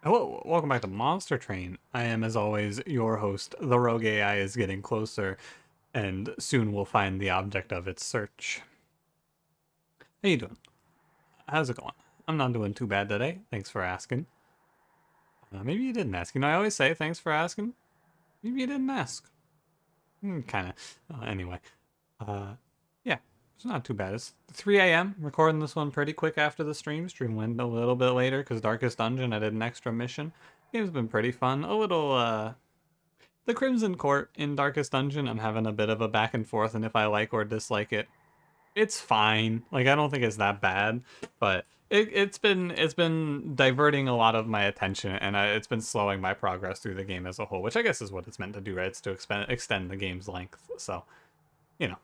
Hello, welcome back to Monster Train. I am, as always, your host. The rogue AI is getting closer, and soon we'll find the object of its search. How you doing? How's it going? I'm not doing too bad today. Thanks for asking. Maybe you didn't ask. You know, I always say thanks for asking. Maybe you didn't ask. Kind of. Anyway. Yeah, it's not too bad. It's 3 a.m. Recording this one pretty quick after the stream. Stream went a little bit later because Darkest Dungeon, I did an extra mission. Game's been pretty fun. A little, the Crimson Court in Darkest Dungeon, I'm having a bit of a back and forth, and if I like or dislike it, it's fine. Like, I don't think it's that bad, but it's been diverting a lot of my attention, and it's been slowing my progress through the game as a whole, which I guess is what it's meant to do, right? It's to extend the game's length, so, you know.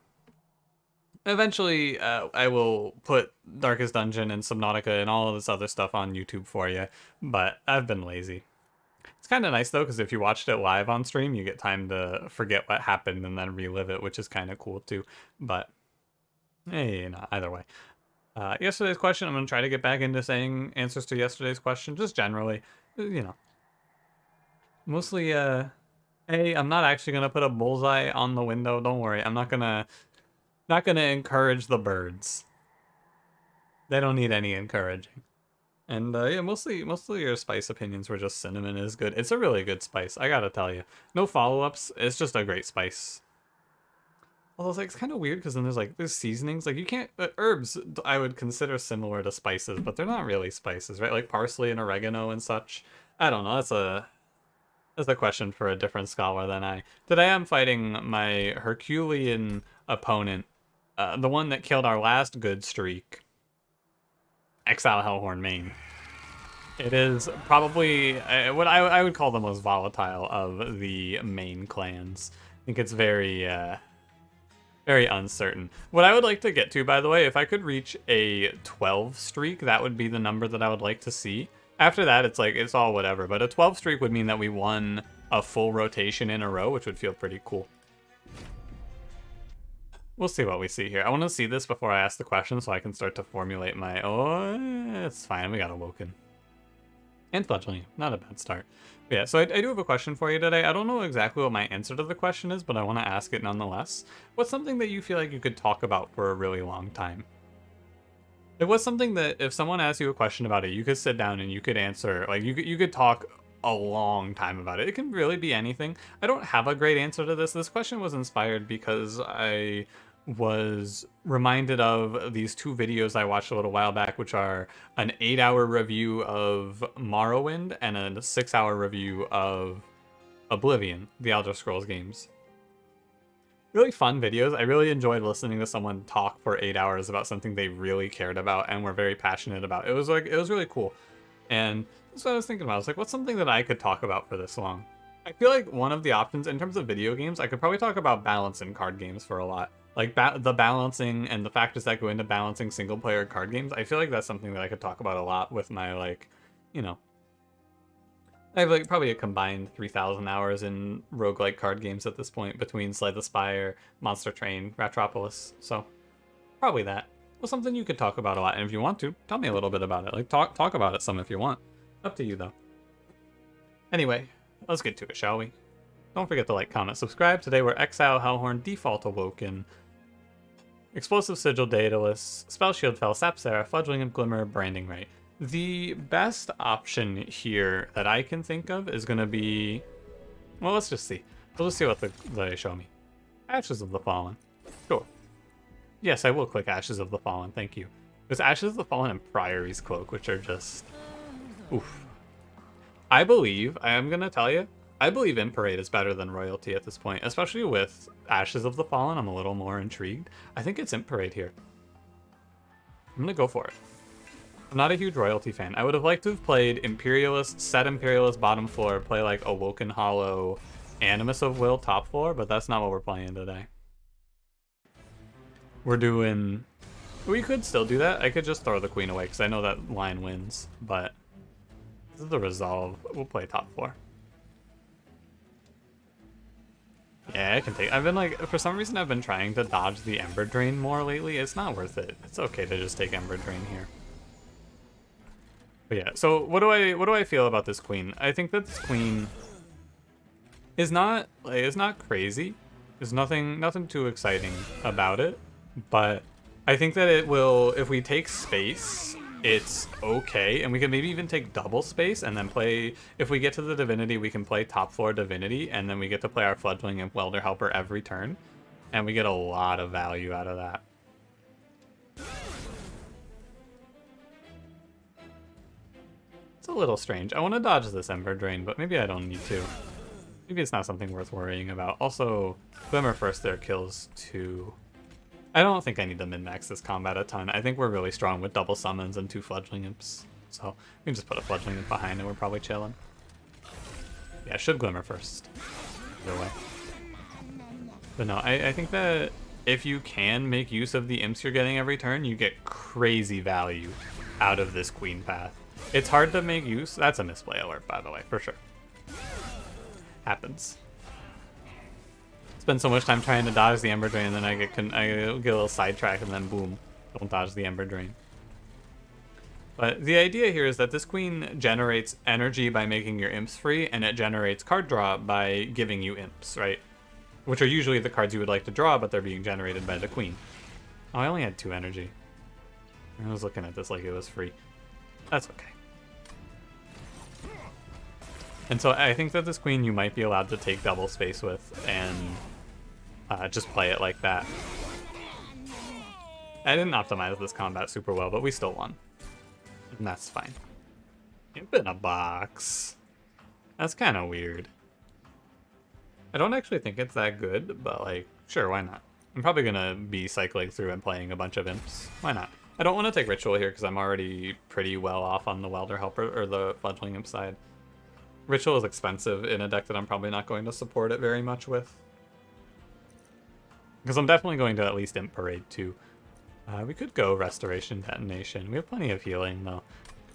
Eventually, I will put Darkest Dungeon and Subnautica and all of this other stuff on YouTube for you, but I've been lazy. It's kind of nice, though, because if you watched it live on stream, you get time to forget what happened and then relive it, which is kind of cool, too. But, hey, no, either way. Yesterday's question, I'm going to try to get back into saying answers to yesterday's question, just generally, you know. Mostly, hey, I'm not actually going to put a bullseye on the window, don't worry. I'm not going to encourage the birds. They don't need any encouraging. And yeah, mostly your spice opinions were just cinnamon is good. It's a really good spice, I gotta tell you. No follow-ups, it's just a great spice. Although it's, like, it's kind of weird because then there's seasonings. Like, you can't, herbs I would consider similar to spices, but they're not really spices, right? Like parsley and oregano and such. I don't know, that's a question for a different scholar than I. Today I'm fighting my Herculean opponent, the one that killed our last good streak, Exile Hellhorned main. It is probably what I would call the most volatile of the main clans. I think it's very uncertain. What I would like to get to, by the way, if I could reach a 12 streak, that would be the number that I would like to see. After that, it's like, it's all whatever. But a 12 streak would mean that we won a full rotation in a row, which would feel pretty cool. We'll see what we see here. I want to see this before I ask the question so I can start to formulate my... Oh, it's fine. We got Awoken. And Fledgling. Not a bad start. But yeah, so I do have a question for you today. I don't know exactly what my answer to the question is, but I want to ask it nonetheless. What's something that you feel like you could talk about for a really long time? It was something that if someone asked you a question about it, you could sit down and you could answer. Like, you could talk a long time about it. It can really be anything. I don't have a great answer to this. This question was inspired because I was reminded of these two videos I watched a little while back, which are an 8-hour review of Morrowind and a 6-hour review of Oblivion, the Elder Scrolls games. Really fun videos. I really enjoyed listening to someone talk for 8 hours about something they really cared about and were very passionate about. It was really cool. And that's what I was thinking about. I was like, what's something that I could talk about for this long? I feel like one of the options in terms of video games, I could probably talk about balance in card games for a lot. Like the balancing and the factors that go into balancing single player card games. I feel like that's something that I could talk about a lot with my, like, you know, I have like probably a combined 3,000 hours in roguelike card games at this point between Slay the Spire, Monster Train, Ratropolis. So probably that. Well, something you could talk about a lot. And if you want to, tell me a little bit about it. Like talk about it some if you want. Up to you though. Anyway, let's get to it, shall we? Don't forget to like, comment, subscribe. Today we're Exile, Hellhorned, Default Awoken, Explosive Sigil, Daedalus, Spell Shield Fell, Sapsara, Fledgling of Glimmer, Branding Right. The best option here that I can think of is going to be... Well, let's just see. We'll just see what they show me. Ashes of the Fallen. Sure. Yes, I will click Ashes of the Fallen, thank you. There's Ashes of the Fallen and Priory's Cloak, which are just... Oof. I believe, I am going to tell you, I believe Imparade is better than Royalty at this point, especially with Ashes of the Fallen. I'm a little more intrigued. I think it's Imparade here. I'm gonna go for it. I'm not a huge Royalty fan. I would have liked to have played Imperialist, set Imperialist bottom floor, play like Awoken Hollow, Animus of Will top floor, but that's not what we're playing today. We're doing... We could still do that. I could just throw the Queen away because I know that line wins, but this is the resolve. We'll play top floor. Yeah, I can take... I've been like... For some reason, I've been trying to dodge the Ember Drain more lately. It's not worth it. It's okay to just take Ember Drain here. But yeah, so what do I feel about this queen? I think that this queen is not crazy. There's nothing too exciting about it, but I think that it will, if we take space, it's okay, and we can maybe even take double space and then play, if we get to the Divinity, we can play top floor Divinity, and then we get to play our Fledgling and Welder Helper every turn, and we get a lot of value out of that. It's a little strange. I want to dodge this Ember Drain, but maybe I don't need to. Maybe it's not something worth worrying about. Also, Glimmer First there kills 2. I don't think I need to min-max this combat a ton. I think we're really strong with double summons and 2 Fledgling Imps. So we can just put a Fledgling Imp behind and we're probably chilling. Yeah, should Glimmer First. Either way. But no, I think that if you can make use of the Imps you're getting every turn, you get crazy value out of this Queen path. It's hard to make use. That's a misplay alert, by the way, for sure. Happens. Spend so much time trying to dodge the Ember Drain, and then I get a little sidetracked, and then boom, don't dodge the Ember Drain. But the idea here is that this queen generates energy by making your imps free, and it generates card draw by giving you imps, right? Which are usually the cards you would like to draw, but they're being generated by the queen. Oh, I only had 2 energy. I was looking at this like it was free. That's okay. And so I think that this queen you might be allowed to take double space with and just play it like that. I didn't optimize this combat super well, but we still won. And that's fine. Imp in a box. That's kind of weird. I don't actually think it's that good, but like, sure, why not? I'm probably going to be cycling through and playing a bunch of imps. Why not? I don't want to take Ritual here because I'm already pretty well off on the Welder Helper or the Fledgling Imp side. Ritual is expensive in a deck that I'm probably not going to support it very much with. Because I'm definitely going to at least Imp Parade too. We could go Restoration Detonation. We have plenty of healing though.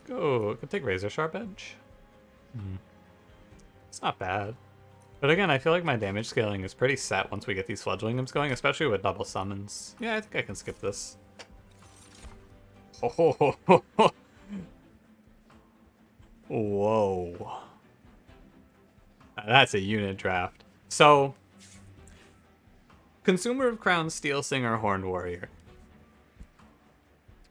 Could take Razor Sharp Edge. It's not bad. But again, I feel like my damage scaling is pretty set once we get these Fledgling Imps going, especially with double summons. Yeah, I think I can skip this. Oh, whoa. That's a unit draft. So, Consumer of Crowns, Steelsinger, Horned Warrior.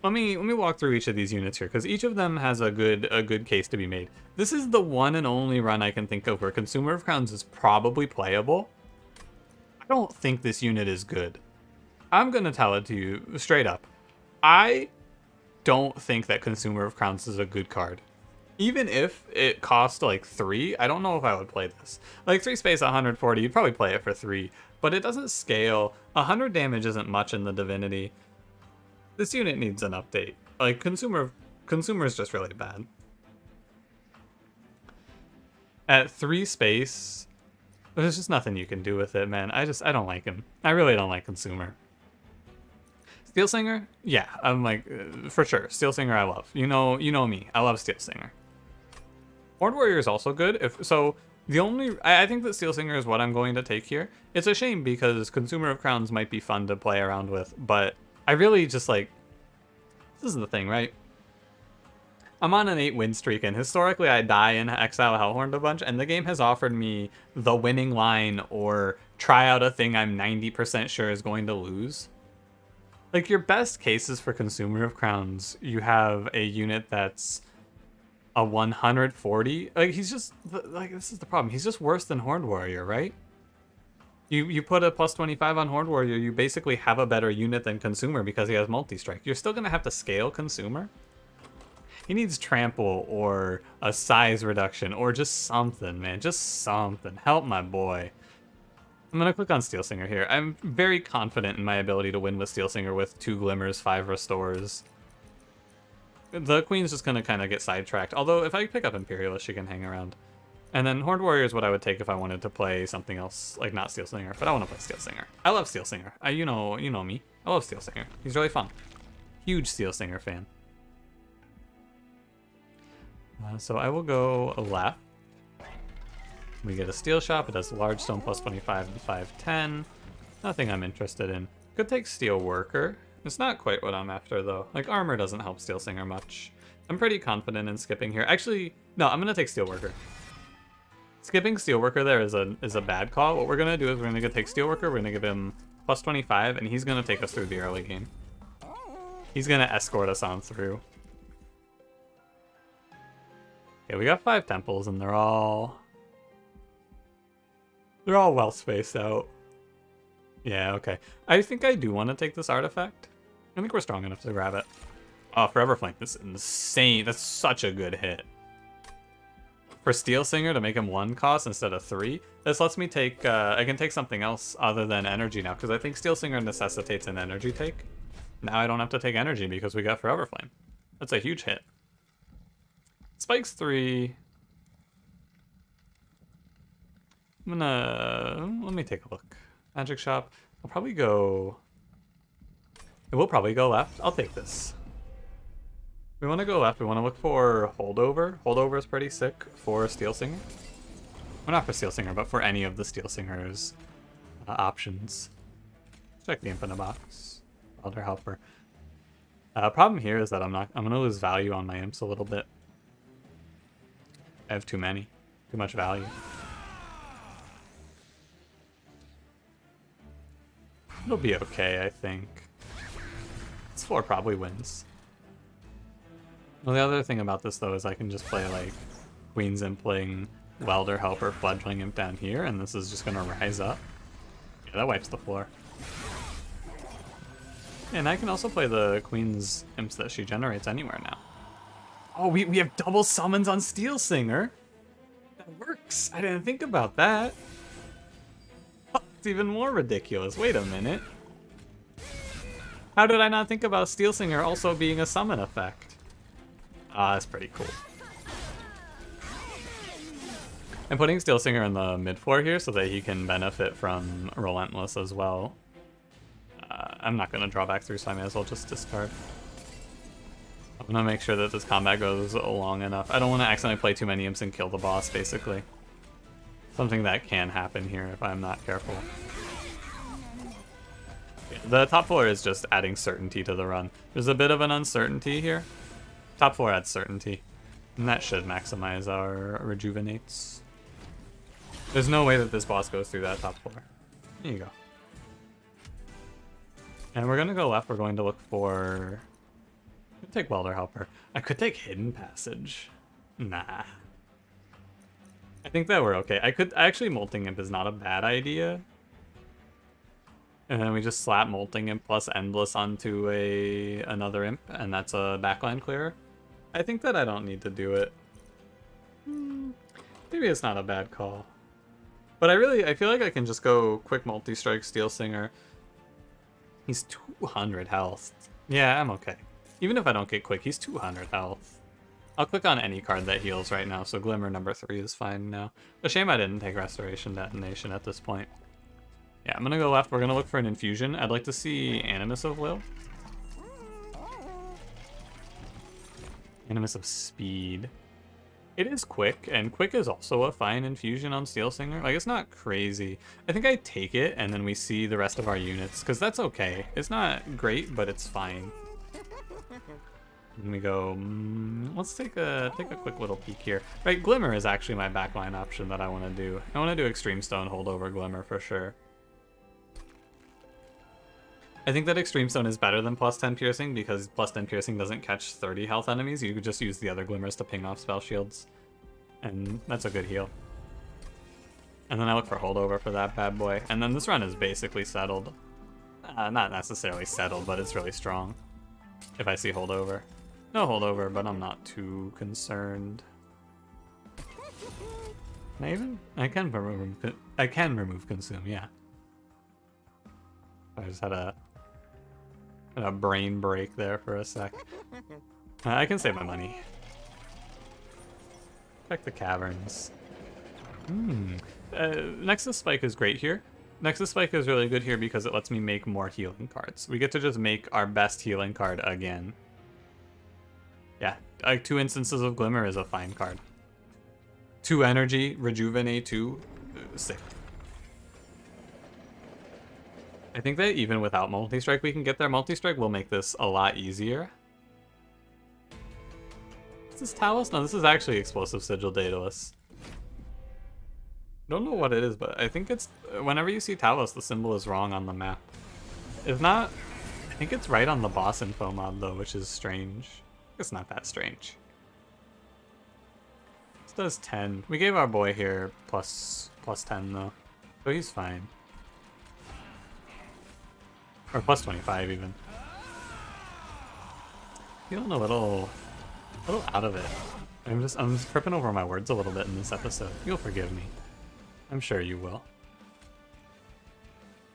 Let me walk through each of these units here, because each of them has a good case to be made. This is the one and only run I can think of where Consumer of Crowns is probably playable. I don't think this unit is good. I'm gonna tell it to you straight up. I don't think that Consumer of Crowns is a good card. Even if it cost like 3, I don't know if I would play this. Like 3 space 140, you'd probably play it for 3, but it doesn't scale. 100 damage isn't much in the Divinity. This unit needs an update. Like Consumer is just really bad. At 3 space, there's just nothing you can do with it, man. I don't like him. I really don't like Consumer. Steelsinger? Yeah, I'm like, for sure. Steelsinger I love. You know me. I love Steelsinger. Horned Warrior is also good. I think that Steelsinger is what I'm going to take here. It's a shame because Consumer of Crowns might be fun to play around with, but I really just like, this is the thing, right? I'm on an 8 win streak, and historically I die in Exile Hellhorned a bunch, and the game has offered me the winning line or try out a thing I'm 90% sure is going to lose. Like, your best cases for Consumer of Crowns, you have a unit that's a 140. Like, he's just, like, this is the problem. He's just worse than Horned Warrior, right? You put a plus 25 on Horned Warrior, you basically have a better unit than Consumer because he has multi-strike. You're still going to have to scale Consumer. He needs trample or a size reduction or just something, man. Just something. Help my boy. I'm going to click on Steelsinger here. I'm very confident in my ability to win with Steelsinger with 2 Glimmers, 5 Restores. The Queen's just going to kind of get sidetracked. Although, if I pick up Imperialist, she can hang around. And then Horned Warrior is what I would take if I wanted to play something else, like not Steelsinger. But I want to play Steelsinger. I love Steelsinger. You know me. I love Steelsinger. He's really fun. Huge Steelsinger fan. So I will go left. We get a Steel Shop. It does Large Stone plus 25 to 510. Nothing I'm interested in. Could take Steel Worker. It's not quite what I'm after, though. Like, Armor doesn't help Steelsinger much. I'm pretty confident in skipping here. Actually, no, I'm gonna take Steelworker. Skipping Steelworker there is a bad call. What we're gonna do is we're gonna go take Steelworker, we're gonna give him plus 25, and he's gonna take us through the early game. He's gonna escort us on through. Okay, we got 5 temples, and they're all well spaced out. Yeah, okay. I think I do want to take this artifact. I think we're strong enough to grab it. Oh, Forever Flame, this is insane. That's such a good hit. For Steelsinger to make him 1 cost instead of 3, this lets me take, I can take something else other than energy now, because I think Steelsinger necessitates an energy take. Now I don't have to take energy because we got Forever Flame. That's a huge hit. Spike's 3. Let me take a look. Magic Shop. I'll probably go, we'll probably go left. I'll take this. We want to go left. We want to look for Holdover. Holdover is pretty sick for Steelsinger. Well, not for Steelsinger, but for any of the Steelsinger's options. Check the Infinite Box. Elder Helper. Problem here is that I'm gonna lose value on my imps a little bit. I have too many. Too much value. It'll be okay, I think. This 4 probably wins. Well, the other thing about this, though, is I can just play, like, Queen's Impling, Welder Helper, Fledgling Imp down here, and this is just going to rise up. Yeah, that wipes the floor. And I can also play the Queen's Imps that she generates anywhere now. Oh, we have double summons on Steelsinger? That works! I didn't think about that. Oh, it's even more ridiculous. Wait a minute. How did I not think about Steelsinger also being a summon effect? Ah, that's pretty cool. I'm putting Steelsinger in the mid floor here so that he can benefit from Relentless as well. I'm not going to draw back through, so I may as well just discard. I'm going to make sure that this combat goes long enough. I don't want to accidentally play too many imps and kill the boss, basically. Something that can happen here if I'm not careful. The top floor is just adding certainty to the run. There's a bit of an uncertainty here. Top 4 adds certainty, and that should maximize our rejuvenates. There's no way that this boss goes through that top 4. There you go. And we're going to go left. We're going to look for... I could take Welder Helper. I could take Hidden Passage. Nah. I think that we're okay. Actually, Molting Imp is not a bad idea. And then we just slap Molting Imp plus Endless onto another Imp, and that's a backline clearer. I think that I don't need to do it. Maybe it's not a bad call. But I feel like I can just go quick multi-strike Steelsinger. He's 200 health. Yeah, I'm okay. Even if I don't get quick, he's 200 health. I'll click on any card that heals right now, so Glimmer number 3 is fine now. A shame I didn't take Restoration Detonation at this point. Yeah, I'm gonna go left. We're gonna look for an infusion. I'd like to see Animus of Will. Animus of Speed. It is quick, and quick is also a fine infusion on Steelsinger. Like, it's not crazy. I think I take it, and then we see the rest of our units, because that's okay. It's not great, but it's fine. And we go, let's take a quick little peek here. Right, Glimmer is actually my backline option that I want to do. I want to do Extreme Stone Holdover Glimmer for sure. I think that Extreme Stone is better than plus 10 Piercing because plus 10 Piercing doesn't catch 30 health enemies. You could just use the other Glimmers to ping off spell shields. And that's a good heal. And then I look for Holdover for that bad boy. And then this run is basically settled. Not necessarily settled, but it's really strong. If I see Holdover. No Holdover, but I'm not too concerned. Can I can remove Consume, yeah. I just had a brain break there for a sec. I can save my money. Check the caverns. Nexus Spike is great here. Nexus Spike is really good here because it lets me make more healing cards. We get to just make our best healing card again. Yeah, like 2 instances of Glimmer is a fine card. 2 energy, Rejuvenate 2, sick. I think that even without Multi-Strike we can get there. Multi-Strike will make this a lot easier. Is this Talos? No, this is actually Explosive Sigil Daedalus. I don't know what it is, but I think it's... Whenever you see Talos, the symbol is wrong on the map. If not, I think it's right on the boss info mod, though, which is strange. It's not that strange. This does 10. We gave our boy here plus 10, though. So he's fine. Or plus 25, even. Feeling a little out of it. I'm tripping over my words a little bit in this episode. You'll forgive me. I'm sure you will.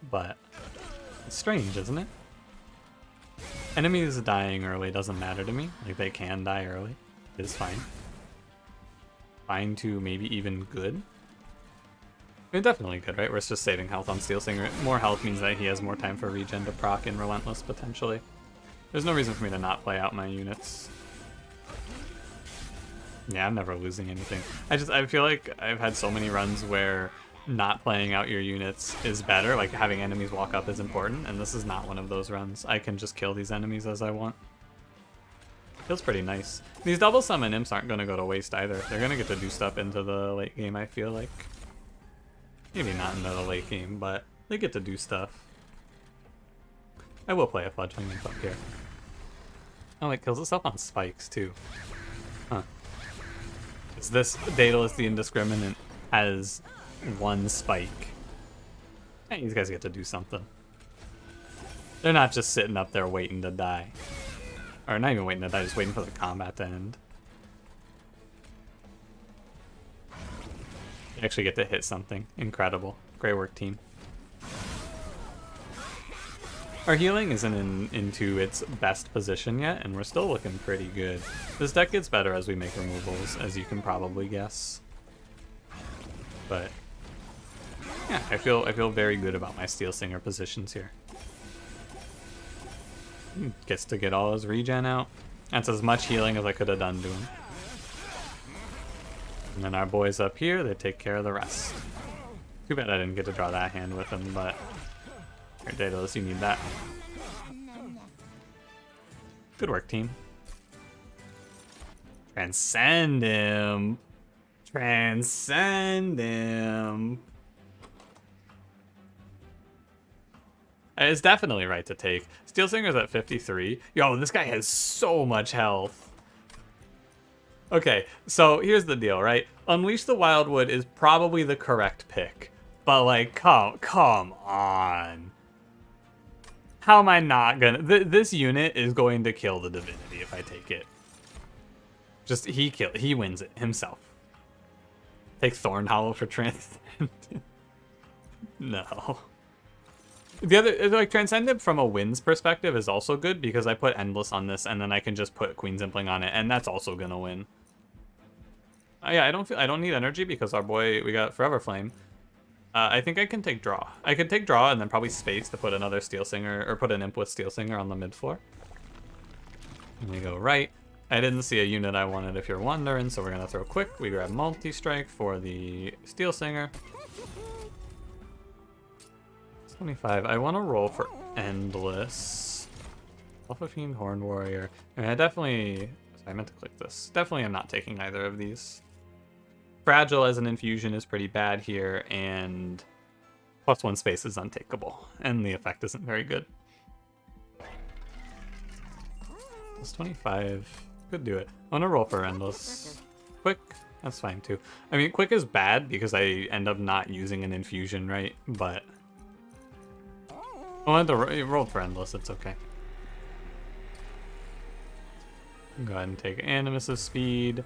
But it's strange, isn't it? Enemies dying early doesn't matter to me. Like, they can die early. It is fine. Fine to maybe even good. I mean, definitely good, right? We're just saving health on Steelsinger. More health means that he has more time for regen to proc in Relentless, potentially. There's no reason for me to not play out my units. Yeah, I'm never losing anything. I feel like I've had so many runs where not playing out your units is better. Like, having enemies walk up is important, and this is not one of those runs. I can just kill these enemies as I want. Feels pretty nice. These double summon imps aren't going to go to waste either. They're going to get to do stuff into the late game, I feel like. Maybe not into the late game, but they get to do stuff. I will play a fledgling imp up here. Oh, it kills itself on spikes, too. Huh. Is this Daedalus the Indiscriminate has one spike? Hey, these guys get to do something. They're not just sitting up there waiting to die. Or not even waiting to die, just waiting for the combat to end. They actually get to hit something. Incredible. Great work, team. Our healing isn't into its best position yet, and we're still looking pretty good. This deck gets better as we make removals, as you can probably guess. But yeah, I feel very good about my Steelsinger positions here. Gets to get all his regen out. That's as much healing as I could have done to him. And then our boys up here, they take care of the rest. Too bad I didn't get to draw that hand with him, but here, Daedalus, you need that. Good work, team. Transcendimp. Transcendimp. It's definitely right to take. Steelsinger's at 53. Yo, this guy has so much health. Okay, so here's the deal, right? Unleash the Wildwood is probably the correct pick. But, like, come on. How am I not gonna... This unit is going to kill the Divinity if I take it. Just, he wins it himself. Take Thorn Hollow for Transcendimp. No. The other, like, Transcendimp from a wins perspective is also good because I put Endless on this and then I can just put Queen's Impling on it, and that's also gonna win. Yeah, I don't need energy because our boy, we got Forever Flame. I think I can take draw. I could take draw and then probably space to put another Steelsinger, or put an imp with Steelsinger on the mid floor. And we go right. I didn't see a unit I wanted if you're wondering, so we're gonna throw quick. We grab multi-strike for the Steelsinger. 25. I want to roll for Endless. Alpha Fiend, Horned Warrior. I mean, sorry, I meant to click this. Definitely I'm not taking either of these. Fragile as an infusion is pretty bad here, and +1 space is untakeable, and the effect isn't very good. Plus 25 could do it. I want to roll for Endless. Quick, that's fine too. I mean, quick is bad because I end up not using an infusion, right? But I wanted to roll for Endless, it's okay. Go ahead and take Animus's speed.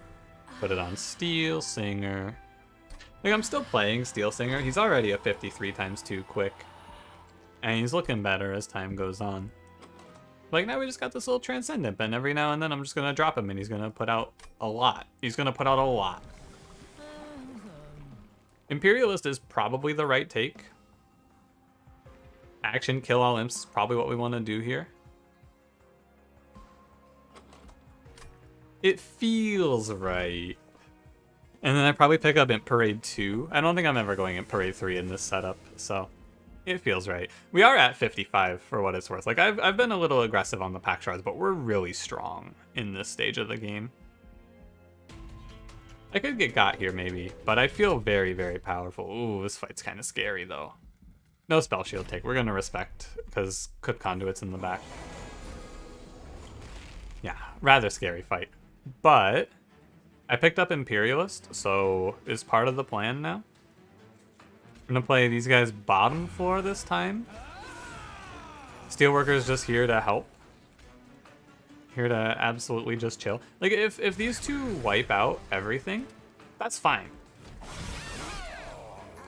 Put it on Steelsinger. Like, I'm still playing Steelsinger. He's already a 53 times 2 quick. And he's looking better as time goes on. Like, now we just got this little Transcendimp, and every now and then I'm just going to drop him, and he's going to put out a lot. He's going to put out a lot. Imperialist is probably the right take. Action, kill all imps is probably what we want to do here. It feels right. And then I probably pick up Imp Parade 2. I don't think I'm ever going Imp Parade 3 in this setup, so it feels right. We are at 55 for what it's worth. Like, I've been a little aggressive on the pack shards, but we're really strong in this stage of the game. I could get got here maybe, but I feel very, very powerful. Ooh, this fight's kind of scary though. No spell shield take. We're gonna respect because Clip Conduit's in the back. Yeah, rather scary fight. But I picked up Imperialist, so is part of the plan now. I'm gonna play these guys bottom floor this time. Steelworker's just here to help. Here to absolutely just chill. Like, if these two wipe out everything, that's fine.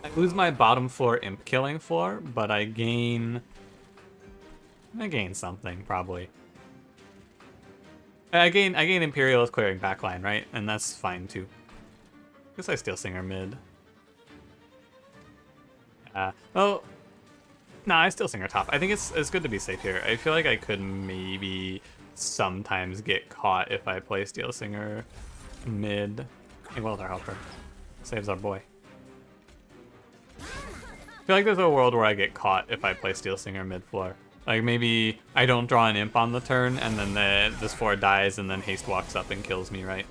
I lose my bottom floor imp killing floor, but I gain something, probably. I gain Imperialist clearing backline, right? And that's fine, too. Guess I Steelsinger mid. Well, nah, I Steelsinger top. I think it's good to be safe here. I feel like I could maybe sometimes get caught if I play Steelsinger mid. Hey, well, our helper saves our boy. I feel like there's a world where I get caught if I play Steelsinger mid floor. Like maybe I don't draw an imp on the turn, and then this 4 dies, and then haste walks up and kills me. Right?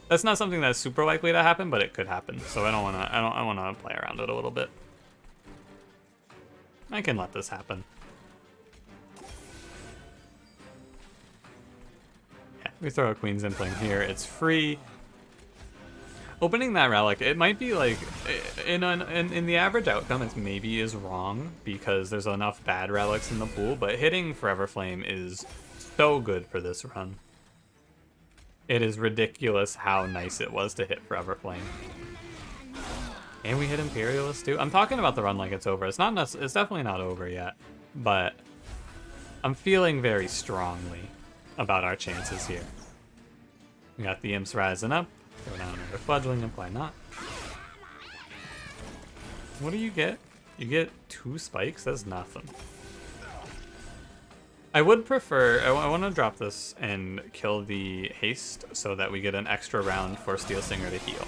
That's not something that's super likely to happen, but it could happen. So I wanna play around it a little bit. I can let this happen. Yeah, we throw a Queen's Impling here. It's free. Opening that relic, it might be like, in the average outcome, it maybe is wrong because there's enough bad relics in the pool, but hitting Forever Flame is so good for this run. It is ridiculous how nice it was to hit Forever Flame. And we hit Imperialist too. I'm talking about the run like it's over. It's definitely not over yet, but I'm feeling very strongly about our chances here. We got the imps rising up. Throw down another fledgling imp, why not? What do you get? You get 2 spikes? That's nothing. I would prefer, I want to drop this and kill the haste so that we get an extra round for Steelsinger to heal.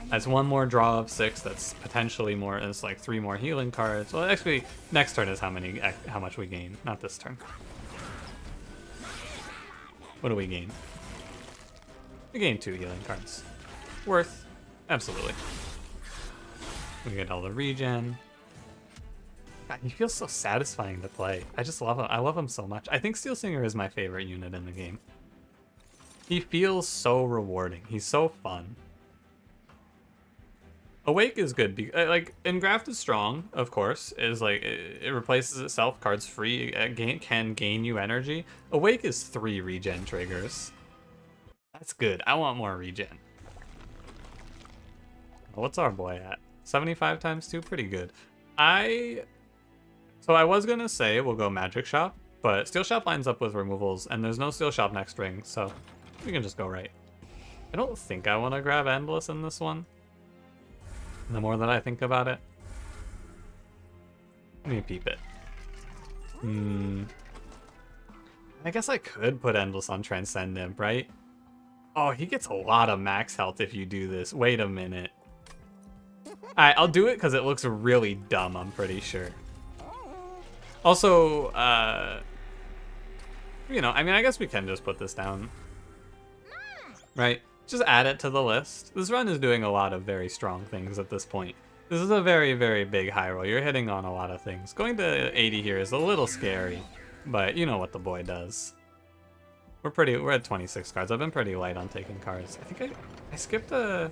That's 1 more draw of 6, that's potentially more, it's like 3 more healing cards. Well, actually, next turn is how much we gain, not this turn. What do we gain? We gain 2 healing cards. Worth, absolutely. We get all the regen. God, he feels so satisfying to play. I just love him. I love him so much. I think Steelsinger is my favorite unit in the game. He feels so rewarding. He's so fun. Awake is good. Like, Engraft is strong, of course. Is like, it replaces itself. Cards free. Can gain you energy. Awake is 3 regen triggers. That's good. I want more regen. What's our boy at? 75 times 2? Pretty good. So I was going to say we'll go Magic Shop, but Steel Shop lines up with removals, and there's no Steel Shop next ring, so we can just go right. I don't think I want to grab Endless in this one. The more that I think about it. Let me peep it. I guess I could put Endless on Transcendimp, right? Oh, he gets a lot of max health if you do this. Wait a minute. Alright, I'll do it because it looks really dumb, I'm pretty sure. Also, you know, I mean, I guess we can just put this down. Right? Just add it to the list. This run is doing a lot of very strong things at this point. This is a very, very big high roll. You're hitting on a lot of things. Going to 80 here is a little scary, but you know what the boy does. We're at 26 cards. I've been pretty light on taking cards. I think I skipped an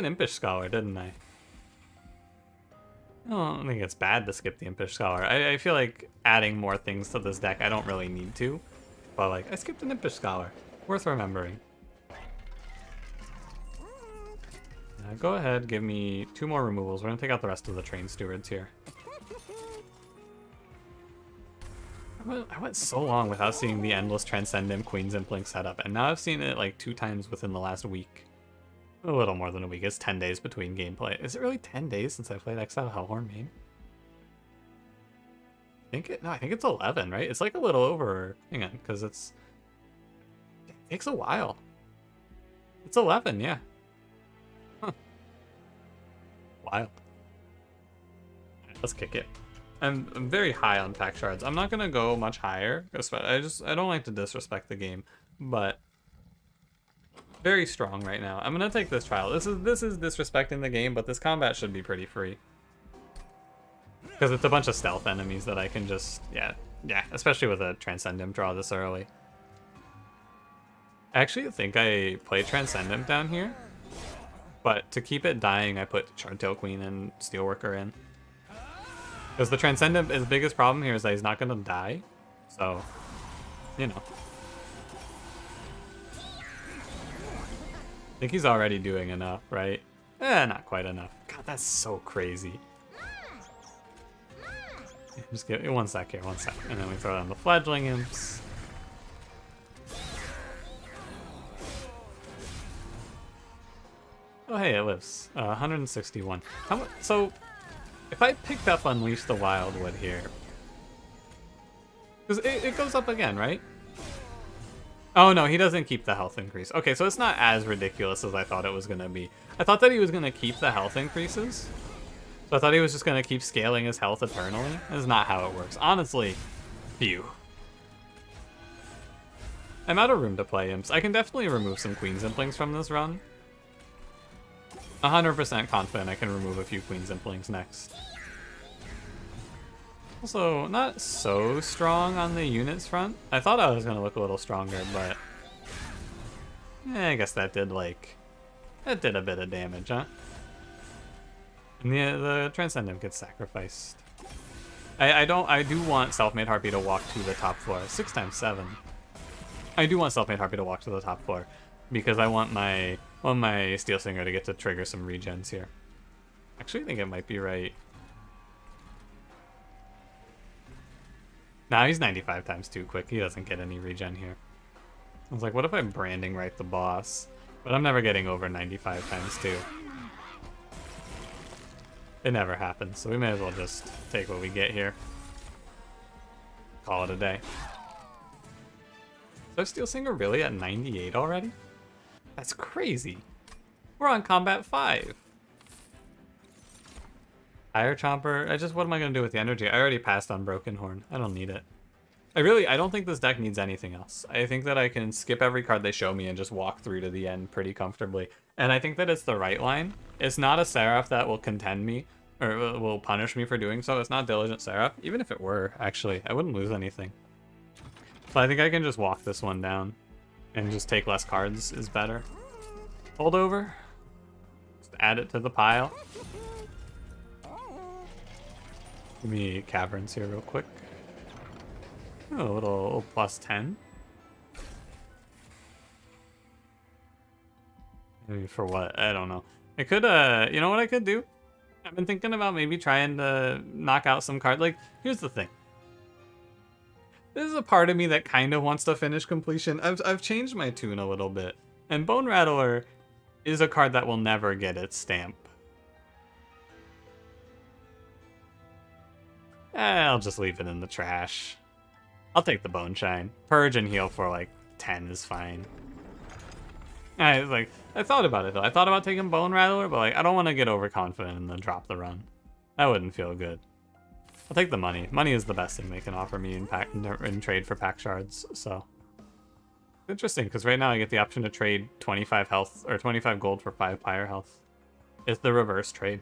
Impish Scholar, didn't I? I don't think it's bad to skip the Impish Scholar. I feel like adding more things to this deck, I don't really need to. But like, I skipped an Impish Scholar. Worth remembering. Go ahead, give me 2 more removals. We're gonna take out the rest of the Train Stewards here. I went so long without seeing the Endless Transcendimp Queen's Impling setup, and now I've seen it like 2 times within the last week. A little more than a week. It's 10 days between gameplay. Is it really 10 days since I played Exile Hellhorned main? I think it's 11, right? It's like a little over. Hang on, because it takes a while. It's 11, yeah. Huh. Wild. Right, let's kick it. I'm very high on pack shards. I'm not gonna go much higher. I don't like to disrespect the game, but Very strong right now. I'm gonna take this trial. This is disrespecting the game, but this combat should be pretty free. Because it's a bunch of stealth enemies that I can just, yeah, especially with a Transcendimp draw this early. I actually think I play Transcendimp down here, but to keep it dying, I put Shardtail Queen and Steelworker in. Because the Transcendimp, his biggest problem here is that he's not gonna die, so, you know. I think he's already doing enough, right? Not quite enough. God, that's so crazy. Just give it 1 sec here, 1 sec. And then we throw down the Fledgling Imps. Oh, hey, it lives. 161. How much? So, if I picked up Unleash the Wildwood here... Because it goes up again, right? Oh, no, he doesn't keep the health increase. Okay, so it's not as ridiculous as I thought it was going to be. I thought that he was going to keep the health increases. So I thought he was just going to keep scaling his health eternally. That's not how it works. Honestly, phew. I'm out of room to play imps. I can definitely remove some Queen's Implings from this run. 100% confident I can remove a few Queen's Implings next. Also, not so strong on the units front. I thought I was going to look a little stronger, but... I guess that did, like... That did a bit of damage, huh? And the Transcendent gets sacrificed. I do want Self-Made Harpy to walk to the top floor. 6 times 7. I do want Self-Made Harpy to walk to the top floor because I want my Steelsinger to get to trigger some regens here. Actually, I think it might be right. Nah, he's 95 times too quick. He doesn't get any regen here. I was like, what if I'm branding right the boss? But I'm never getting over 95 times 2. It never happens, so we may as well just take what we get here. Call it a day. So Steelsinger really at 98 already? That's crazy. We're on combat 5. Fire Chomper. What am I going to do with the energy? I already passed on Broken Horn. I don't need it. I don't think this deck needs anything else. I think that I can skip every card they show me and just walk through to the end pretty comfortably. And I think that it's the right line. It's not a Seraph that will contend me, or will punish me for doing so. It's not Diligent Seraph. Even if it were, actually, I wouldn't lose anything. So I think I can just walk this one down and just take less cards is better. Hold over. Just add it to the pile. Give me Caverns here real quick. Oh, a little plus 10. Maybe for what? I don't know. I could, you know what I could do? I've been thinking about maybe trying to knock out some cards. Like, here's the thing. There's a part of me that kind of wants to finish completion. I've changed my tune a little bit. And Bone Rattler is a card that will never get its stamp. I'll just leave it in the trash. I'll take the Bone Shine. Purge and heal for like 10 is fine. I thought about it though. I thought about taking Bone Rattler, but like I don't want to get overconfident and then drop the run. That wouldn't feel good. I'll take the money. Money is the best thing they can offer me in trade for pack shards. So interesting, because right now I get the option to trade 25 health or 25 gold for 5 pyre health. It's the reverse trade.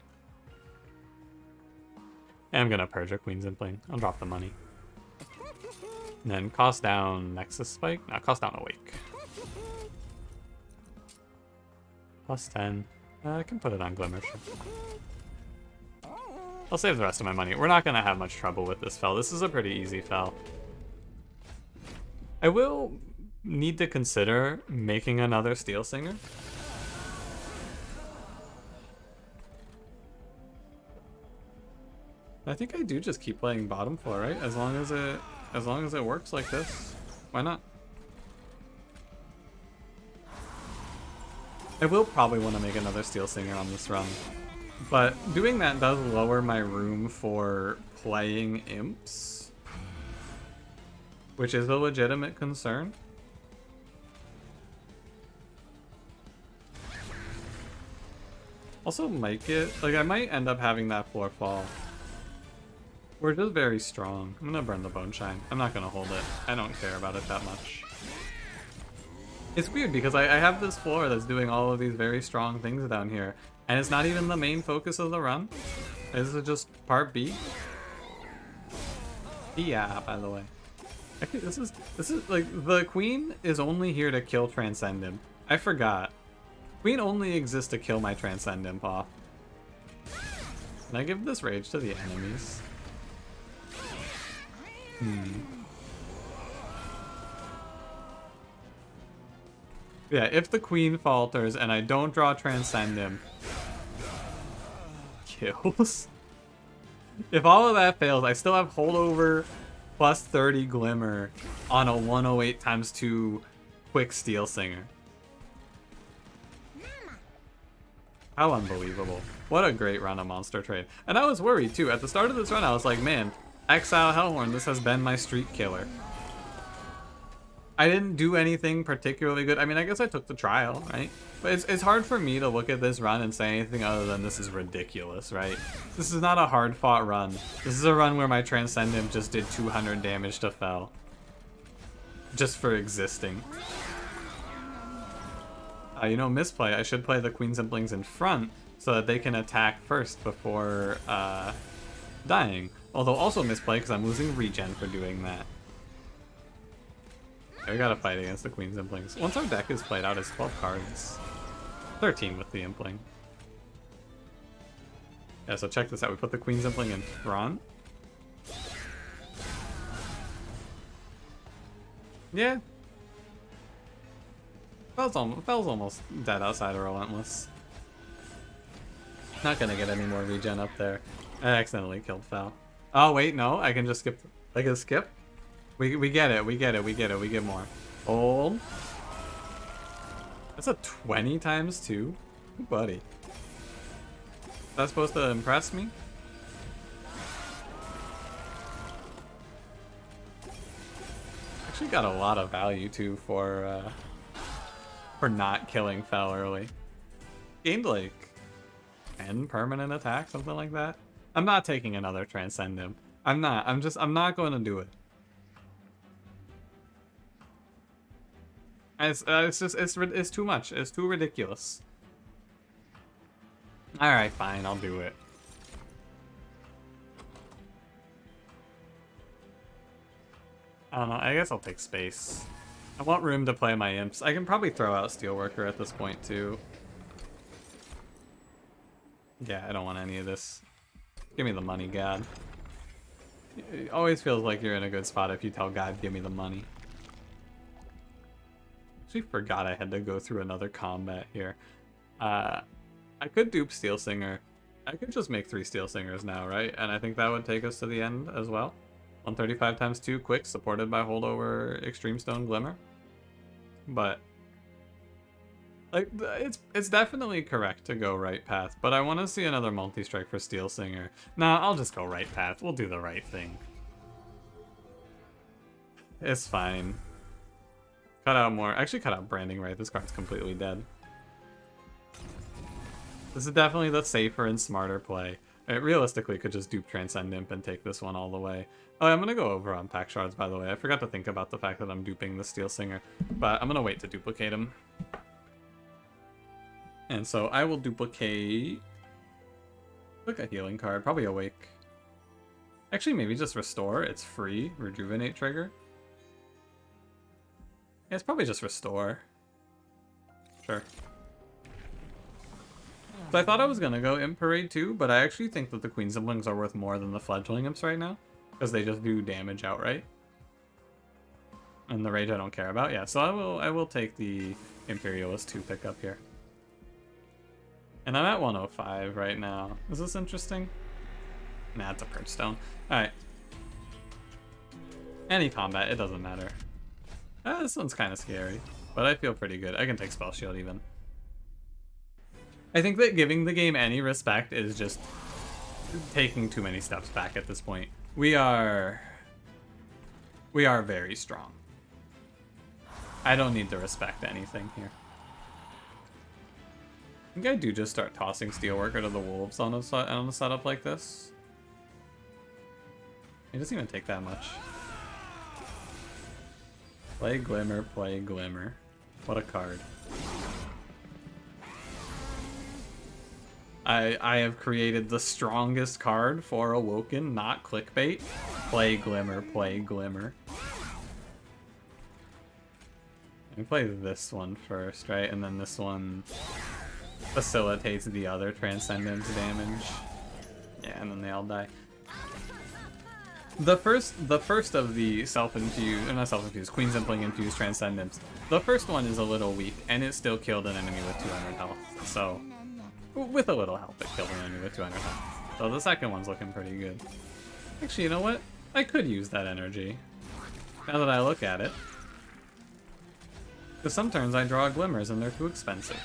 And I'm gonna purge a Queen's Impling. I'll drop the money. And then cost down Nexus Spike. No, cost down Awake. Plus 10. I can put it on Glimmer Shift. I'll save the rest of my money. We're not going to have much trouble with this fell. This is a pretty easy fell. I will need to consider making another Steelsinger. I think I do just keep playing bottom floor, right? As long as it works like this. Why not? I will probably want to make another Steelsinger on this run. But doing that does lower my room for playing imps, which is a legitimate concern. Also might get, like I might end up having that floor fall. We're just very strong. I'm gonna burn the Bone Shine. I'm not gonna hold it. I don't care about it that much. It's weird because I have this floor that's doing all of these very strong things down here, and it's not even the main focus of the run. This is just part B. Yeah, by the way. Actually, this is like, the queen is only here to kill Transcendimp. I forgot. Queen only exists to kill my Transcendimp off. Can I give this rage to the enemies? Yeah, if the queen falters and I don't draw Transcendimp, kills. If all of that fails, I still have holdover plus 30 glimmer on a 108 times 2 quick Steelsinger. How unbelievable. What a great run of monster trade. And I was worried too. At the start of this run, I was like, man, Exile Hellhorned, this has been my streak killer. I didn't do anything particularly good. I mean, I guess I took the trial, right? But it's hard for me to look at this run and say anything other than this is ridiculous, right? This is not a hard-fought run. This is a run where my Transcendimp just did 200 damage to Fel. Just for existing. You know, misplay. I should play the Queen Simplings in front so that they can attack first before dying. Although also misplay because I'm losing regen for doing that. We gotta fight against the Queen's Implings. Once our deck is played out, it's 12 cards. 13 with the Impling. Yeah, so check this out. We put the Queen's Impling in front. Yeah. Fel's almost dead outside of Relentless. Not gonna get any more regen up there. I accidentally killed Fel. Oh wait, no, I can just skip. I can skip? We get it, we get more. Hold. That's a 20 times 2? Buddy. Is that supposed to impress me? Actually got a lot of value too for not killing Fel early. Gained like 10 permanent attack, something like that. I'm not taking another Transcendimp. I'm not going to do it. It's too much. It's too ridiculous. Alright, fine, I'll do it. I don't know, I guess I'll take space. I want room to play my imps. I can probably throw out Steelworker at this point too. Yeah, I don't want any of this. Give me the money, God. It always feels like you're in a good spot if you tell God, give me the money. Actually forgot I had to go through another combat here. I could dupe Steelsinger. I could just make 3 Steelsingers now, right? And I think that would take us to the end as well. 135 times 2 quick, supported by holdover Extreme Stone Glimmer. But like, it's definitely correct to go right path, but I want to see another multi-strike for Steelsinger. Nah, I'll just go right path. We'll do the right thing. It's fine. Cut out more. Actually, cut out Branding Right. This card's completely dead. This is definitely the safer and smarter play. It realistically could just dupe Transcendimp and take this one all the way. Oh, I'm going to go over on Pack Shards, by the way. I forgot to think about the fact that I'm duping the Steelsinger, but I'm going to wait to duplicate him. And so I will duplicate... Look, a healing card. Probably Awake. Actually, maybe just Restore. It's free. Rejuvenate trigger. Yeah, it's probably just Restore. Sure. So I thought I was going to go Imp Parade too, but I actually think that the Queen Simplings are worth more than the Fledgling Imps right now. Because they just do damage outright. And the Rage I don't care about. Yeah, so I will take the Imperialist 2 pickup here. And I'm at 105 right now. Is this interesting? Nah, it's a Perch Stone. Alright. Any combat, it doesn't matter. This one's kind of scary, but I feel pretty good. I can take Spell Shield even. I think that giving the game any respect is just taking too many steps back at this point. We are very strong. I don't need to respect anything here. I think I do just start tossing Steelworker to the Wolves on a setup like this. It doesn't even take that much. Play Glimmer, play Glimmer. What a card. I have created the strongest card for Awoken, not clickbait. Play Glimmer, play Glimmer. We play this one first, right? And then this one facilitates the other Transcendimp's damage. Yeah, and then they all die. The first of the self-infused, or not self-infused, Queen Zimpling infused Transcendimps, the first one is a little weak, and it still killed an enemy with 200 health. So, with a little health, it killed an enemy with 200 health. So the second one's looking pretty good. Actually, you know what? I could use that energy, now that I look at it. Because some turns I draw Glimmers, and they're too expensive.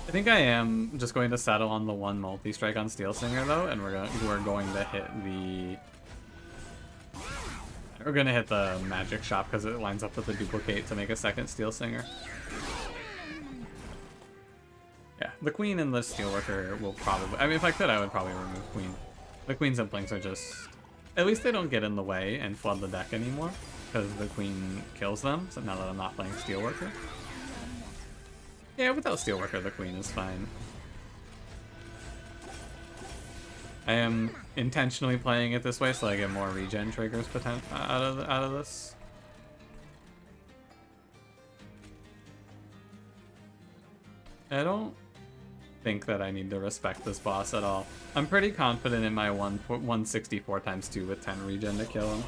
I think I am just going to settle on the one multi-strike on Steelsinger though, and we're going to hit the... We're going to hit the magic shop because it lines up with the duplicate to make a second Steelsinger. Yeah, the Queen and the Steelworker will probably... I mean, if I could, I would probably remove Queen. The Queen Zimplings are just... At least they don't get in the way and flood the deck anymore, because the Queen kills them, so now that I'm not playing Steelworker. Yeah, without Steelworker, the Queen is fine. I am intentionally playing it this way so I get more regen triggers out of this. I don't think that I need to respect this boss at all. I'm pretty confident in my 164 times 2 with 10 regen to kill him.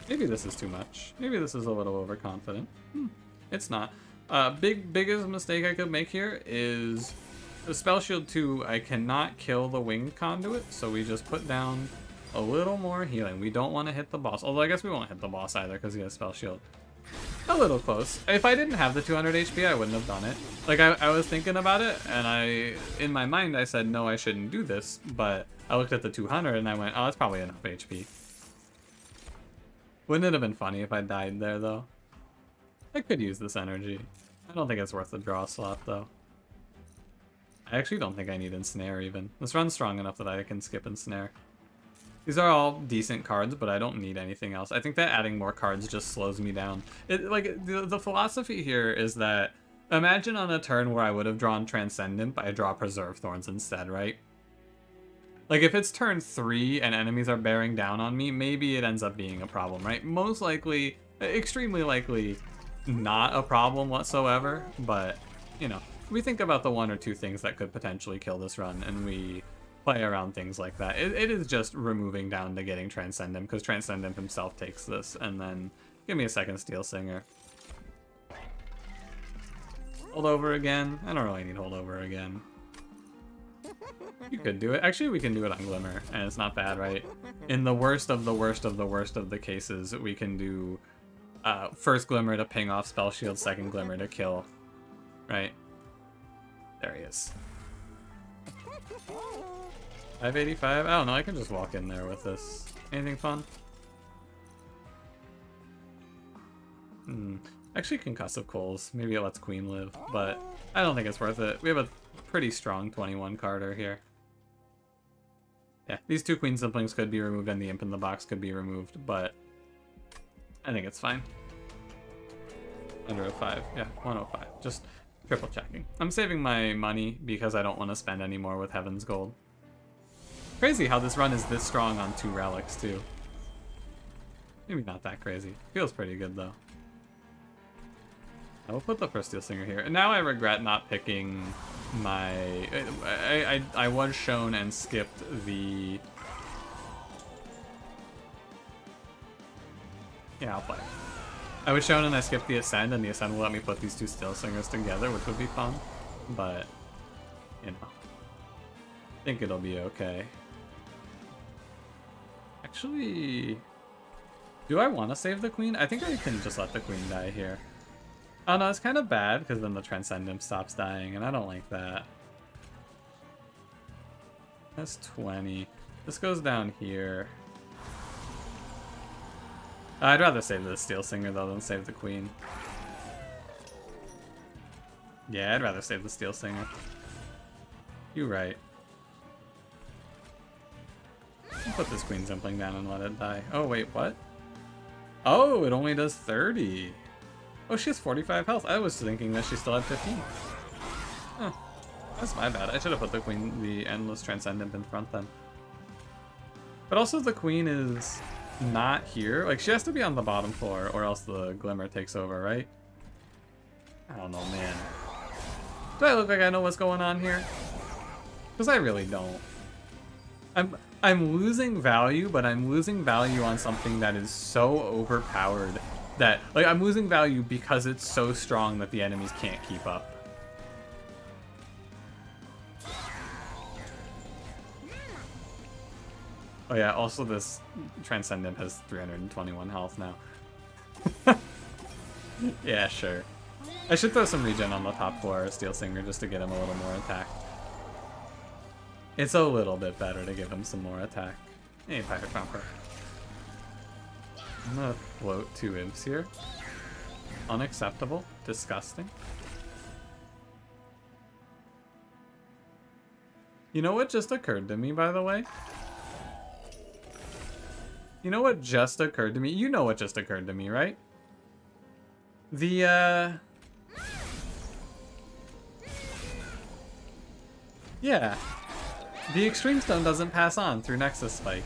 Maybe this is too much. Maybe this is a little overconfident. It's not. Biggest mistake I could make here is the Spell Shield 2, I cannot kill the Winged Conduit, so we just put down a little more healing. We don't want to hit the boss, although I guess we won't hit the boss either because he has Spell Shield. A little close. If I didn't have the 200 HP, I wouldn't have done it. Like, I was thinking about it, and in my mind, I said, no, I shouldn't do this, but I looked at the 200 and I went, oh, that's probably enough HP. Wouldn't it have been funny if I died there, though? I could use this energy. I don't think it's worth the draw slot, though. I actually don't think I need Ensnare, even. This run's strong enough that I can skip Ensnare. These are all decent cards, but I don't need anything else. I think that adding more cards just slows me down. The philosophy here is that, imagine on a turn where I would have drawn Transcendimp, I draw Preserve Thorns instead, right? Like, if it's turn 3 and enemies are bearing down on me, maybe it ends up being a problem, right? Most likely, extremely likely, not a problem whatsoever, but, you know, we think about the 1 or 2 things that could potentially kill this run, and we play around things like that. It is just removing down to getting Transcendimp, because Transcendimp himself takes this, and then give me a second Steelsinger. Hold over again? I don't really need hold over again. You could do it. Actually, we can do it on Glimmer, and it's not bad, right? In the worst of the worst of the worst of the cases, we can do first Glimmer to ping off Spell Shield, second Glimmer to kill, right? There he is. 585? I don't know, I can just walk in there with this. Anything fun? Actually, Concussive Coals. Maybe it lets Queen live, but I don't think it's worth it. We have a pretty strong 21 carder here. Yeah, these 2 Queen Zimplings could be removed and the Imp in the box could be removed, but I think it's fine. Under 05. Yeah, 105. Just triple checking. I'm saving my money because I don't want to spend any more with Heaven's Gold. Crazy how this run is this strong on 2 relics, too. Maybe not that crazy. Feels pretty good, though. I will put the first Steelsinger here. And now I regret not picking my... I was shown and skipped the... Yeah, I'll play. I was shown and I skipped the Ascend, and the Ascend will let me put these 2 Steelsingers together, which would be fun. But, you know. I think it'll be okay. Actually... Do I want to save the Queen? I think I can just let the Queen die here. Oh no, it's kind of bad, because then the Transcendimp stops dying, and I don't like that. That's 20. This goes down here. I'd rather save the Steelsinger, though, than save the Queen. Yeah, I'd rather save the Steelsinger. You're right. I'll put this Queen Zimpling down and let it die. Oh, wait, what? Oh, it only does 30. Oh, she has 45 health. I was thinking that she still had 15. Huh. That's my bad. I should have put the queen, the Endless Transcendimp in front then. But also the queen is not here. Like, she has to be on the bottom floor or else the Glimmer takes over, right? I don't know, man. Do I look like I know what's going on here? Because I really don't. I'm losing value, but I'm losing value on something that is so overpowered that, like, I'm losing value because it's so strong that the enemies can't keep up. Oh yeah, also this Transcendimp has 321 health now. Yeah, sure. I should throw some regen on the top floor of Steelsinger just to get him a little more attack. It's a little bit better to give him some more attack. Hey, Pirate Trumper. I'm gonna float 2 imps here. Unacceptable. Disgusting. You know what just occurred to me, by the way? You know what just occurred to me? You know what just occurred to me, right? The, yeah. The Extreme Stone doesn't pass on through Nexus Spike.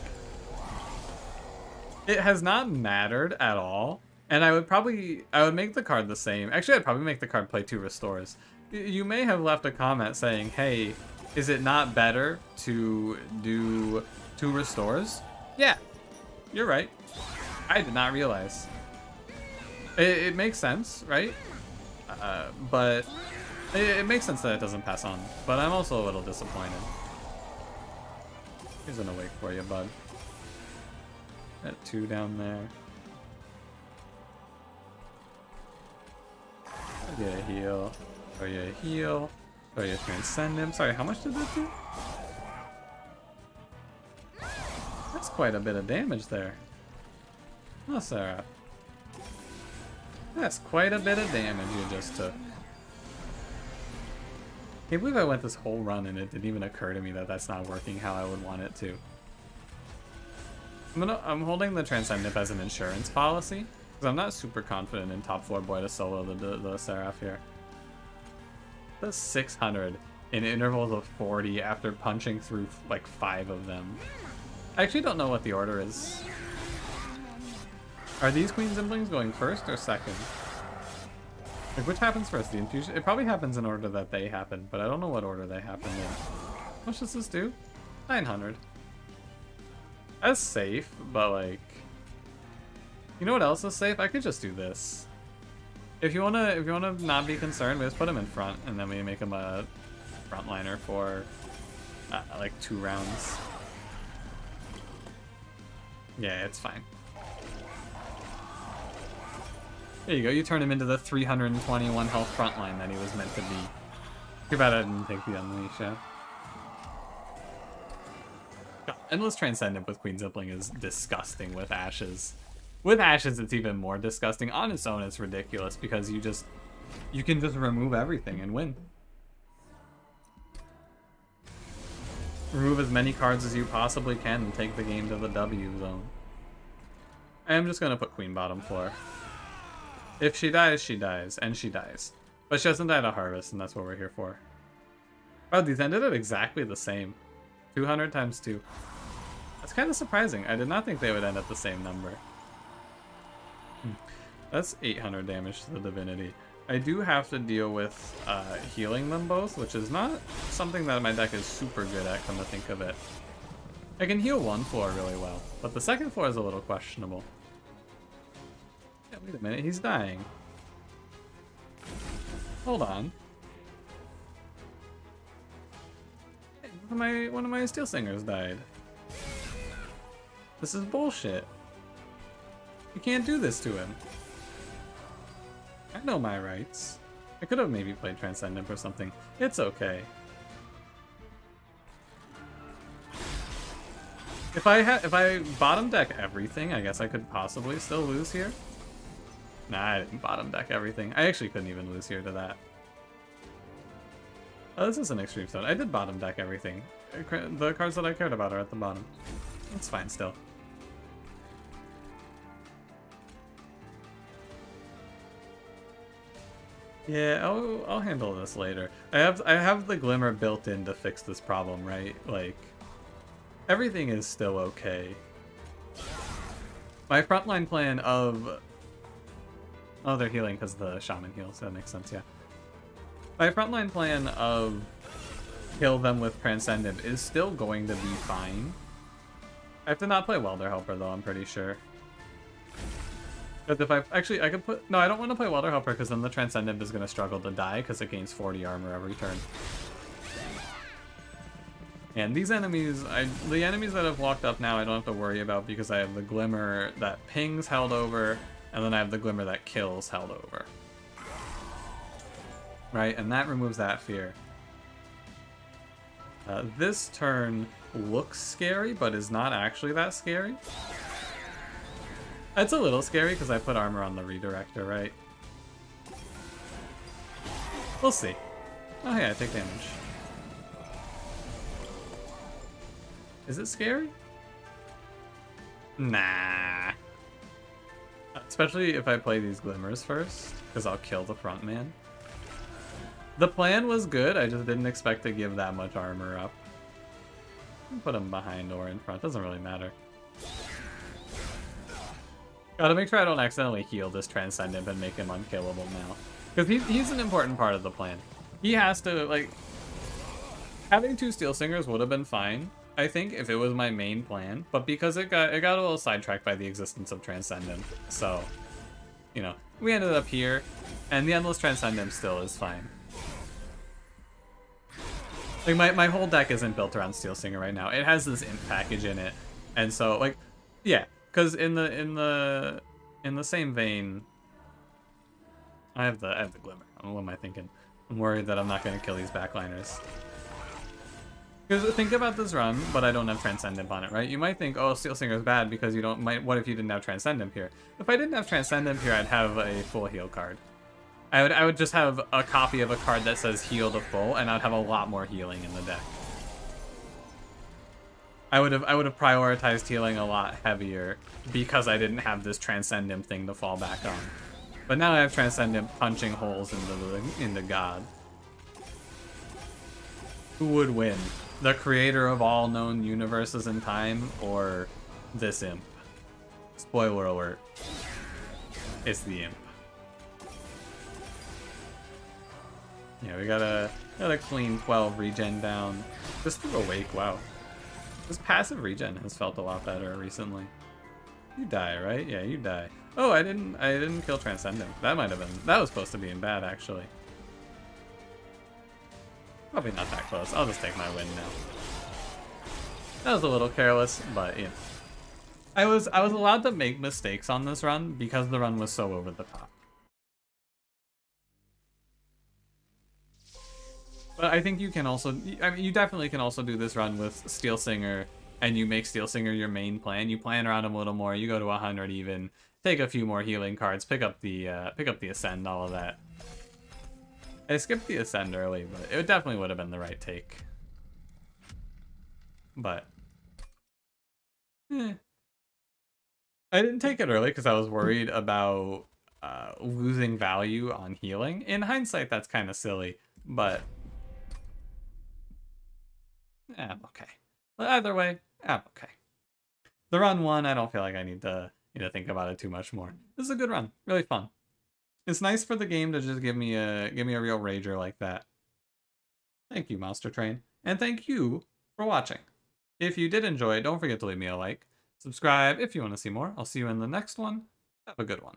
It has not mattered at all. And I would make the card the same. Actually, I'd probably make the card play 2 restores. You may have left a comment saying, hey, is it not better to do 2 restores? Yeah, you're right. I did not realize. It makes sense, right? But it makes sense that it doesn't pass on. But I'm also a little disappointed. Here's an awake for you, bud. Got 2 down there. I'll get a heal. Throw you a heal. Throw you a Transcendimp. Sorry, how much did that do? That's quite a bit of damage there. Oh, Sarah. That's quite a bit of damage you just took. I can't believe I went this whole run and it didn't even occur to me that that's not working how I would want it to. I'm holding the Transcendimp as an insurance policy, because I'm not super confident in top floor boy to solo the Seraph here. That's 600 in intervals of 40 after punching through like 5 of them. I actually don't know what the order is. Are these Queen Zimblings going first or second? Like, which happens first? The infusion? It probably happens in order that they happen, but I don't know what order they happen in. How much does this do? 900. That's safe, but like... You know what else is safe? I could just do this. If you wanna not be concerned, we just put him in front, and then we make him a frontliner for like 2 rounds. Yeah, it's fine. There you go, you turn him into the 321 health frontline that he was meant to be. Too bad I didn't take the Unleash, yeah. God, Endless Transcendent with Queen Zipling is disgusting with Ashes. With Ashes, it's even more disgusting. On its own, it's ridiculous because you can just remove everything and win. Remove as many cards as you possibly can and take the game to the W zone. I'm just gonna put Queen bottom floor. If she dies, she dies, and she dies. But she hasn't died a Harvest, and that's what we're here for. Oh, these ended up exactly the same. 200 times 2. That's kind of surprising. I did not think they would end at the same number. That's 800 damage to the Divinity. I do have to deal with healing them both, which is not something that my deck is super good at, come to think of it. I can heal 1 floor really well, but the second floor is a little questionable. Yeah, wait a minute, he's dying. Hold on. Hey, one of my Steelsingers died. This is bullshit. You can't do this to him. I know my rights. I could have maybe played Transcendimp or something. It's okay. If I bottom deck everything, I guess I could possibly still lose here. Nah, I didn't bottom deck everything. I actually couldn't even lose here to that. Oh, this is an Extreme Stone. I did bottom deck everything. The cards that I cared about are at the bottom. It's fine still. Yeah, I'll handle this later. I have the Glimmer built in to fix this problem, right? Like, everything is still okay. My frontline plan of... Oh, they're healing because the Shaman heals. That makes sense, yeah. My frontline plan of kill them with Transcendimp is still going to be fine. I have to not play Welder Helper, though, I'm pretty sure. Because if I... Actually, I could put... No, I don't want to play Welder Helper because then the Transcendimp is going to struggle to die because it gains 40 armor every turn. And these enemies... The enemies that have walked up now I don't have to worry about because I have the Glimmer that pings held over, and then I have the Glimmer that kills held over. Right? And that removes that fear. This turn looks scary, but is not actually that scary. It's a little scary because I put armor on the redirector, right? We'll see. Oh yeah, I take damage. Is it scary? Nah. Especially if I play these Glimmers first, because I'll kill the front man. The plan was good, I just didn't expect to give that much armor up. Put him behind or in front, doesn't really matter. Gotta make sure I don't accidentally heal this Transcendimp and make him unkillable now. Because he's an important part of the plan. He has to, like... Having 2 Steelsingers would have been fine, I think, if it was my main plan. But because it got a little sidetracked by the existence of Transcendimp. So, you know, we ended up here. And the Endless Transcendimp still is fine. Like, my whole deck isn't built around Steelsinger right now. It has this imp package in it. And so, like, yeah. Because in the same vein, I have the Glimmer. What am I thinking? I'm worried that I'm not going to kill these backliners. Because think about this run, but I don't have Transcendimp on it, right? You might think, oh, Steelsinger is bad because you don't. What if you didn't have Transcendimp here? If I didn't have Transcendimp here, I'd have a full heal card. I would just have a copy of a card that says heal to full, and I'd have a lot more healing in the deck. I would have prioritized healing a lot heavier because I didn't have this Transcendimp thing to fall back on. But now I have Transcendimp punching holes into God. Who would win? The creator of all known universes in time, or this imp? Spoiler alert. It's the imp. Yeah, we got a clean 12 regen down. Just through Awake, wow. This passive regen has felt a lot better recently. You die, right? Yeah, you die. Oh, I didn't kill Transcendimp. That was supposed to be in bad, actually. Probably not that close. I'll just take my win now. That was a little careless, but, you know. I was allowed to make mistakes on this run because the run was so over the top. But I think you can also, I mean, you definitely can also do this run with Steelsinger, and you make Steelsinger your main plan. You plan around him a little more. You go to 100 even, take a few more healing cards, pick up the Ascend, all of that. I skipped the Ascend early, but it definitely would have been the right take. But, I didn't take it early because I was worried about losing value on healing. In hindsight, that's kind of silly, but I'm okay. But either way, I'm okay. The run won. I don't feel like I need to think about it too much more. This is a good run. Really fun. It's nice for the game to just give me a real rager like that. Thank you, Monster Train. And thank you for watching. If you did enjoy it, don't forget to leave me a like. Subscribe if you want to see more. I'll see you in the next one. Have a good one.